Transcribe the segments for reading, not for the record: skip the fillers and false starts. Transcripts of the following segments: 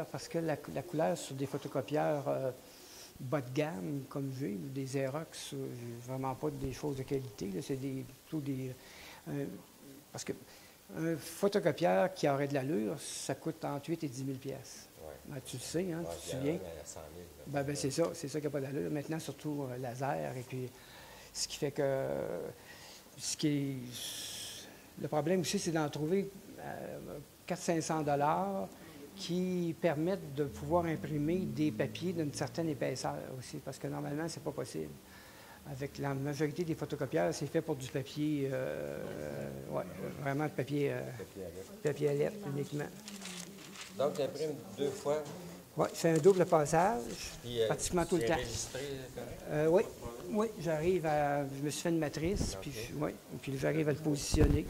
couleur, parce que la couleur sur des photocopieurs bas de gamme, comme j'ai, ou des Xerox, vraiment pas des choses de qualité, c'est plutôt des... parce que un photocopieur qui aurait de l'allure, ça coûte entre 8 et 10 000 pièces. Ben, tu le sais, hein, tu te souviens? À 100 000, c'est ça qui n'a pas d'allure. Maintenant, surtout laser, et puis ce qui fait que... Le problème aussi, c'est d'en trouver 400-500 $ qui permettent de pouvoir imprimer des papiers d'une certaine épaisseur aussi, parce que normalement, c'est pas possible. Avec la majorité des photocopieurs, c'est fait pour du papier, vraiment de papier à lettres uniquement. Donc, tu imprimes 2 fois? Oui, c'est un double passage, Puis, pratiquement tout le temps. Oui, j'arrive à... Je me suis fait une matrice, puis, puis j'arrive à le positionner,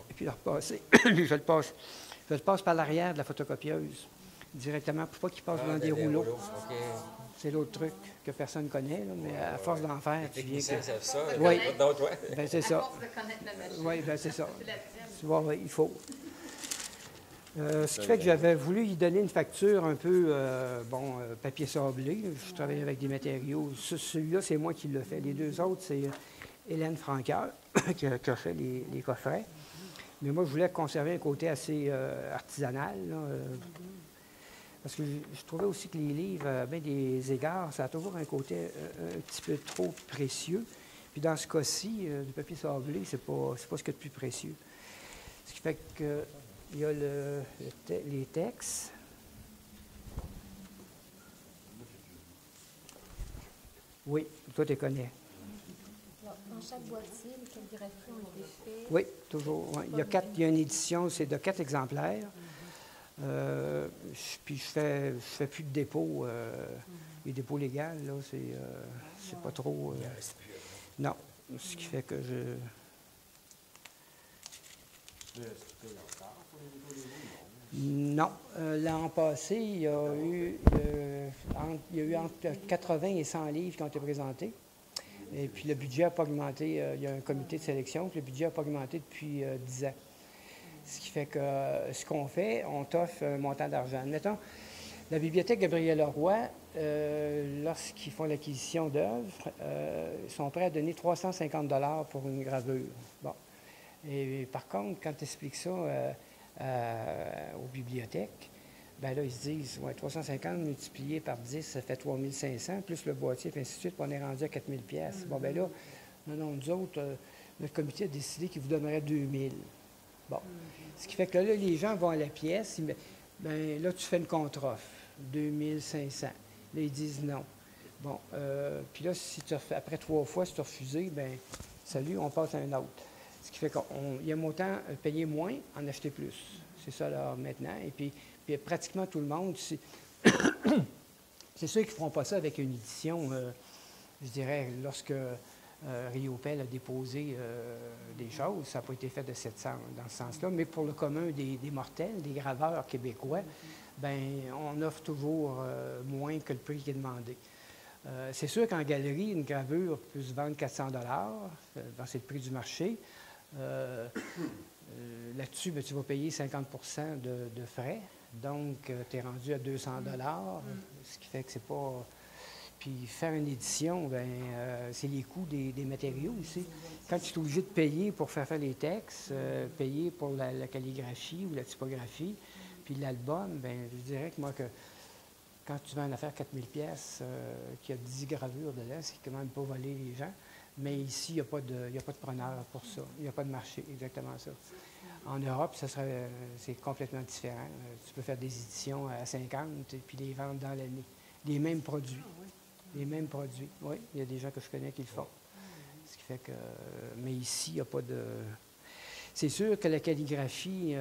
et puis le repasser. je le passe par l'arrière de la photocopieuse, directement, pour pas qu'il passe dans des rouleaux. C'est l'autre truc que personne ne connaît, là, mais à force d'en faire, tu viens que... savent ça, oui, ben, c'est ça. À force de connaître la machine. Oui, bien c'est ça. C'est la tienne. Tu vois, il faut. Ce qui fait que j'avais voulu y donner une facture un peu, papier sablé. Je travaille avec des matériaux. Celui-là, c'est moi qui l'ai fait. Les deux autres, c'est Hélène Franqueur qui a fait les coffrets. Mais moi, je voulais conserver un côté assez artisanal, là, parce que je trouvais aussi que les livres, à bien des égards, ça a toujours un côté un petit peu trop précieux. Puis dans ce cas-ci, du papier sablé, c'est pas ce qu'il y a de plus précieux. Ce qui fait que il y a les textes. Oui, toi, tu les connais. Dans chaque boîtier, les calligraphies ont été faites. Oui, toujours. Ouais. Il y a une édition, c'est de 4 exemplaires. Puis je fais plus de dépôts. Les dépôts légaux, là, c'est pas trop... non, ce qui fait que je... Non. L'an passé, il y a eu entre 80 et 100 livres qui ont été présentés. Et puis le budget n'a pas augmenté. Il y a un comité de sélection, puis le budget n'a pas augmenté depuis 10 ans. Ce qui fait que ce qu'on fait, on t'offre un montant d'argent. Mettons, la Bibliothèque Gabriel Leroy, lorsqu'ils font l'acquisition d'œuvres, ils sont prêts à donner 350 $ pour une gravure. Bon. Et par contre, quand tu expliques ça aux bibliothèques, bien là, ils se disent, 350 multiplié par 10, ça fait 3500, plus le boîtier, et ainsi de suite, puis on est rendu à 4000 pièces. Bon, bien là, non, nous autres, notre comité a décidé qu'il vous donnerait 2000. Bon. Ce qui fait que là, les gens vont à la pièce, bien là, tu fais une contre-offre, 2500. Là, ils disent non. Bon, puis là, si tu refais, après 3 fois, si tu as refusé, bien, salut, on passe à un autre. Ce qui fait qu'il y a autant payer moins, en acheter plus. C'est ça, là, maintenant. Et puis pratiquement tout le monde, c'est sûr qu'ils ne feront pas ça avec une édition, je dirais, lorsque Riopel a déposé des choses, ça n'a pas été fait de cette sens, dans ce sens-là, mais pour le commun des mortels, des graveurs québécois, bien, on offre toujours moins que le prix qui est demandé. C'est sûr qu'en galerie, une gravure peut se vendre 400 $, c'est le prix du marché. Là-dessus, tu vas payer 50 % de frais. Donc, tu es rendu à 200 $, ce qui fait que c'est pas... Puis faire une édition, c'est les coûts des matériaux aussi. Quand tu es obligé de payer pour faire les textes, payer pour la calligraphie ou la typographie, puis l'album, je dirais que moi, que quand tu vends une affaire 4000 pièces qui a 10 gravures dedans, c'est quand même pas voler les gens. Mais ici, il n'y a pas de preneur pour ça. Il n'y a pas de marché, exactement ça. En Europe, c'est complètement différent. Tu peux faire des éditions à 50 et puis les vendre dans l'année. Les mêmes produits. Les mêmes produits. Oui, il y a des gens que je connais qui le font. Ce qui fait que... mais ici, il n'y a pas de... C'est sûr que la calligraphie,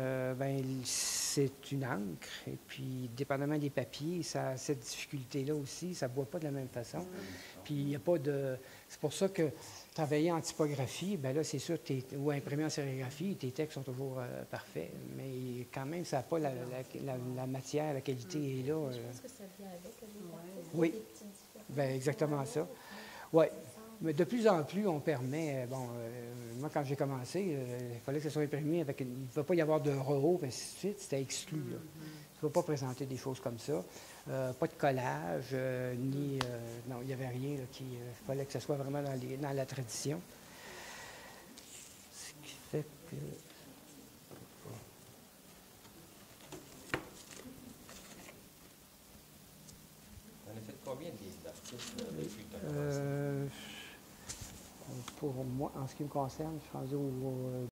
c'est une encre. Et puis, dépendamment des papiers, ça a cette difficulté-là aussi. Ça ne boit pas de la même façon. Puis, il n'y a pas de... C'est pour ça que travailler en typographie, bien là, c'est sûr, ou imprimer en sérigraphie, tes textes sont toujours parfaits. Mais quand même, ça n'a pas la matière, la qualité est là. Je pense que ça vient avec. Oui, bien, exactement ça. Oui. Mais de plus en plus, on permet, moi quand j'ai commencé, il fallait que ça soit imprimé avec, il ne devait pas y avoir de RAW, ainsi de suite, c'était exclu. Là. Tu ne peux pas présenter des choses comme ça. Pas de collage, ni... non, il n'y avait rien là, il fallait que ce soit vraiment dans la tradition. Ce qui fait que... On a fait combien de livres d'artistes depuis que tu as commencé? Pour moi, en ce qui me concerne, je suis rendu au